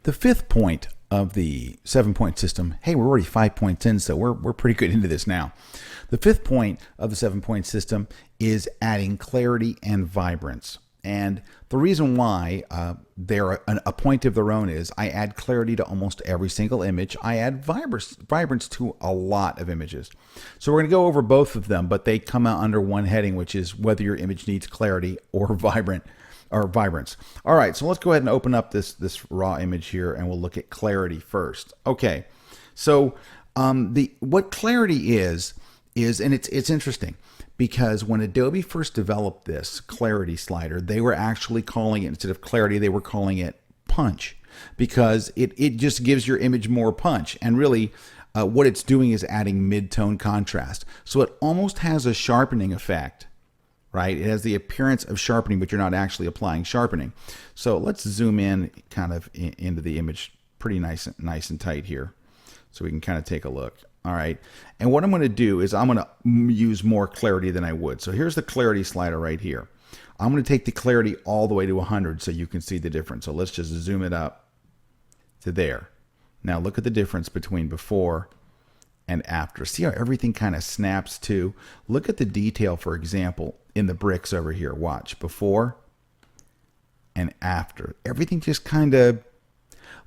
The fifth point of the 7-point system, hey, we're already 5 points in, so we're pretty good into this now. The fifth point of the 7-point system is adding clarity and vibrance. And the reason why they're a point of their own is I add clarity to almost every single image. I add vibrance to a lot of images. So we're going to go over both of them, but they come out under one heading, which is whether your image needs clarity or vibrance. All right, so let's go ahead and open up this raw image here, and we'll look at clarity first. Okay, so what clarity is and it's interesting, because when Adobe first developed this clarity slider, they were actually calling it, instead of clarity, they were calling it punch, because it just gives your image more punch. And really what it's doing is adding mid-tone contrast. So it almost has a sharpening effect, right? It has the appearance of sharpening, but you're not actually applying sharpening. So let's zoom in kind of into the image pretty nice and tight here, so we can kind of take a look. All right, and what I'm going to do is I'm going to use more clarity than I would. So here's the clarity slider right here. I'm going to take the clarity all the way to 100 so you can see the difference. So let's just zoom it up to there. Now look at the difference between before and after. See how everything kind of snaps to? Look at the detail, for example, in the bricks over here. Watch, before and after. Everything just kind of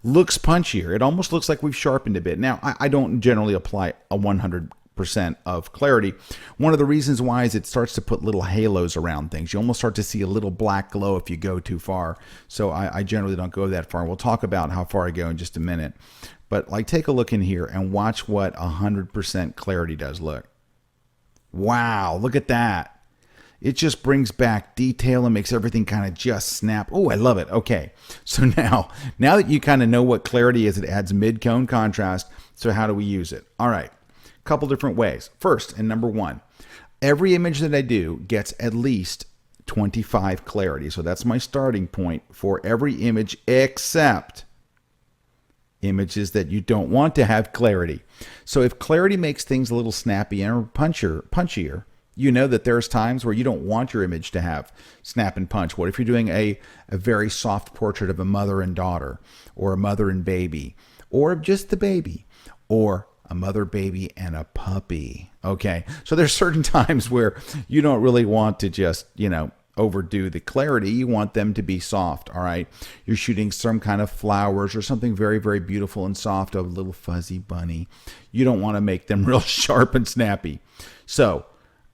looks punchier. It almost looks like we've sharpened a bit. Now, I don't generally apply a 100% of clarity. One of the reasons why is it starts to put little halos around things. You almost start to see a little black glow if you go too far. So I generally don't go that far. We'll talk about how far I go in just a minute. But like, take a look in here and watch what 100% clarity does. Look. Wow, look at that. It just brings back detail and makes everything kind of just snap. Oh, I love it. Okay, so now that you kind of know what clarity is, it adds mid-tone contrast. So how do we use it? All right, a couple different ways. First, and number one, every image that I do gets at least 25 clarity. So that's my starting point for every image, except images that you don't want to have clarity. So if clarity makes things a little snappy and punchier, you know that there's times where you don't want your image to have snap and punch. What if you're doing a very soft portrait of a mother and daughter, or a mother and baby, or just the baby, or a mother, baby, and a puppy? Okay, so there's certain times where you don't really want to just, overdo the clarity. You want them to be soft, all right? You're shooting some kind of flowers or something very, very beautiful and soft, a little fuzzy bunny. You don't want to make them real sharp and snappy. So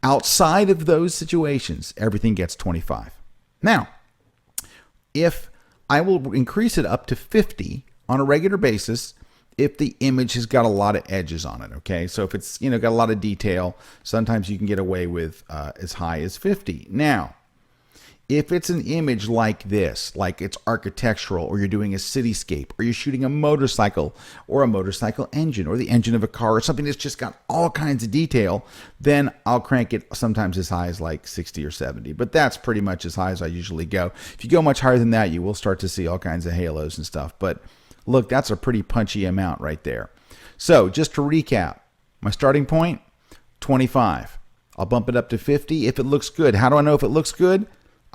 outside of those situations, everything gets 25. Now, if I will increase it up to 50 on a regular basis, if the image has got a lot of edges on it, okay? So if it's, got a lot of detail, sometimes you can get away with as high as 50. Now, if it's an image like this, like it's architectural, or you're doing a cityscape, or you're shooting a motorcycle, or a motorcycle engine, or the engine of a car, or something that's just got all kinds of detail, then I'll crank it sometimes as high as like 60 or 70. But that's pretty much as high as I usually go. If you go much higher than that, you will start to see all kinds of halos and stuff. But look, that's a pretty punchy amount right there. So just to recap, my starting point, 25. I'll bump it up to 50 if it looks good. How do I know if it looks good?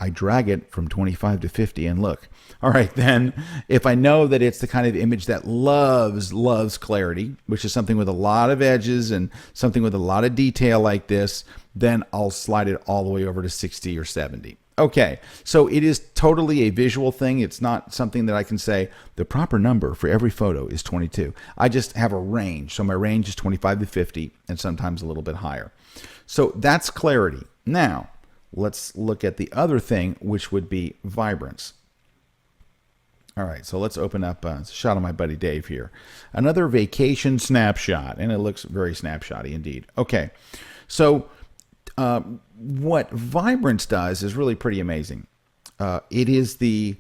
I drag it from 25 to 50 and look. All right, then if I know that it's the kind of image that loves clarity, which is something with a lot of edges and something with a lot of detail like this, then I'll slide it all the way over to 60 or 70. Okay, so it is totally a visual thing. It's not something that I can say the proper number for every photo is 22. I just have a range. So my range is 25 to 50 and sometimes a little bit higher. So that's clarity. Now, let's look at the other thing, which would be vibrance. All right, so let's open up a shot of my buddy Dave here. Another vacation snapshot, and it looks very snapshotty indeed. Okay, so what vibrance does is really pretty amazing. It is the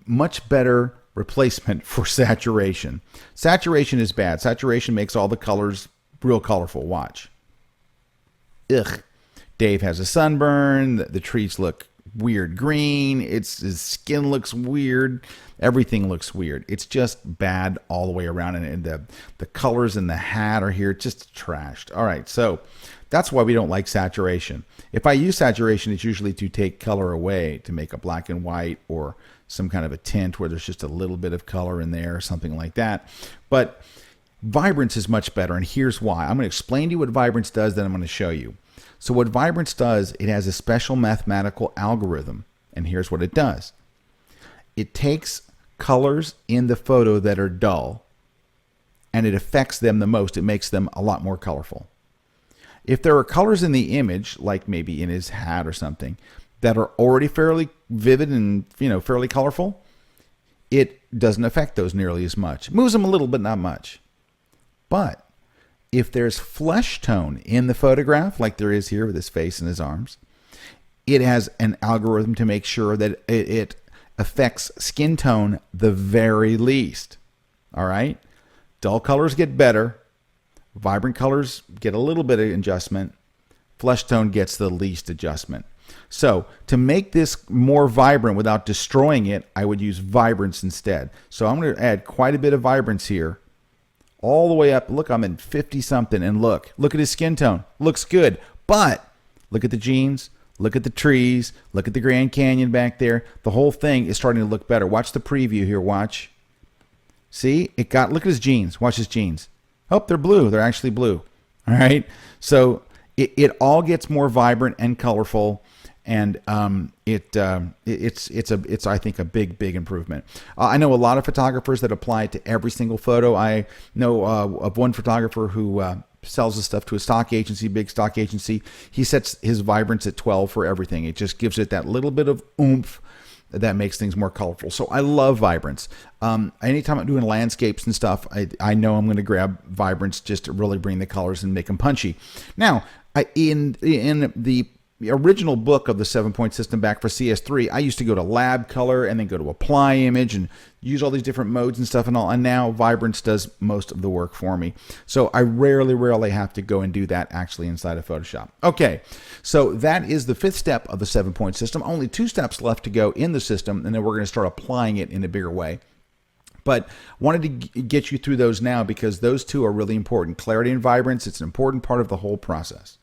much better replacement for saturation. Saturation is bad. Saturation makes all the colors real colorful. Watch. Ugh. Dave has a sunburn. The trees look weird green. His skin looks weird. Everything looks weird. It's just bad all the way around. And the colors in the hat are here. Just trashed. All right. So that's why we don't like saturation. If I use saturation, it's usually to take color away, to make a black and white or some kind of a tint where there's just a little bit of color in there or something like that. But vibrance is much better, and here's why. I'm going to explain to you what vibrance does, then I'm going to show you. So what vibrance does, it has a special mathematical algorithm, and here's what it does. It takes colors in the photo that are dull, and it affects them the most. It makes them a lot more colorful. If there are colors in the image, like maybe in his hat or something, that are already fairly vivid and fairly colorful, it doesn't affect those nearly as much. It moves them a little, but not much. But if there's flesh tone in the photograph, like there is here with his face and his arms, it has an algorithm to make sure that it affects skin tone the very least. All right? Dull colors get better. Vibrant colors get a little bit of adjustment. Flesh tone gets the least adjustment. So to make this more vibrant without destroying it, I would use vibrance instead. So I'm going to add quite a bit of vibrance here. All the way up. Look, I'm in 50 something, and look at his skin tone. Looks good. But look at the jeans. Look at the trees. Look at the Grand Canyon back there. The whole thing is starting to look better. Watch the preview here. Watch. See? Look at his jeans. Watch his jeans. Oh, they're blue. They're actually blue. All right? So it all gets more vibrant and colorful, and it's I think a big improvement. I know a lot of photographers that apply it to every single photo. I know of one photographer who sells this stuff to a stock agency, big stock agency. He sets his vibrance at 12 for everything. It just gives it that little bit of oomph that makes things more colorful. So I love vibrance. Anytime I'm doing landscapes and stuff, I know I'm going to grab vibrance just to really bring the colors and make them punchy. Now, in the original book of the 7-point system back for CS3, I used to go to lab color and then go to apply image and use all these different modes and stuff and all. And now vibrance does most of the work for me. So I rarely have to go and do that actually inside of Photoshop. Okay, so that is the 5th step of the 7-point system. Only 2 steps left to go in the system, and then we're going to start applying it in a bigger way. But wanted to get you through those now because those two are really important. Clarity and vibrance, it's an important part of the whole process.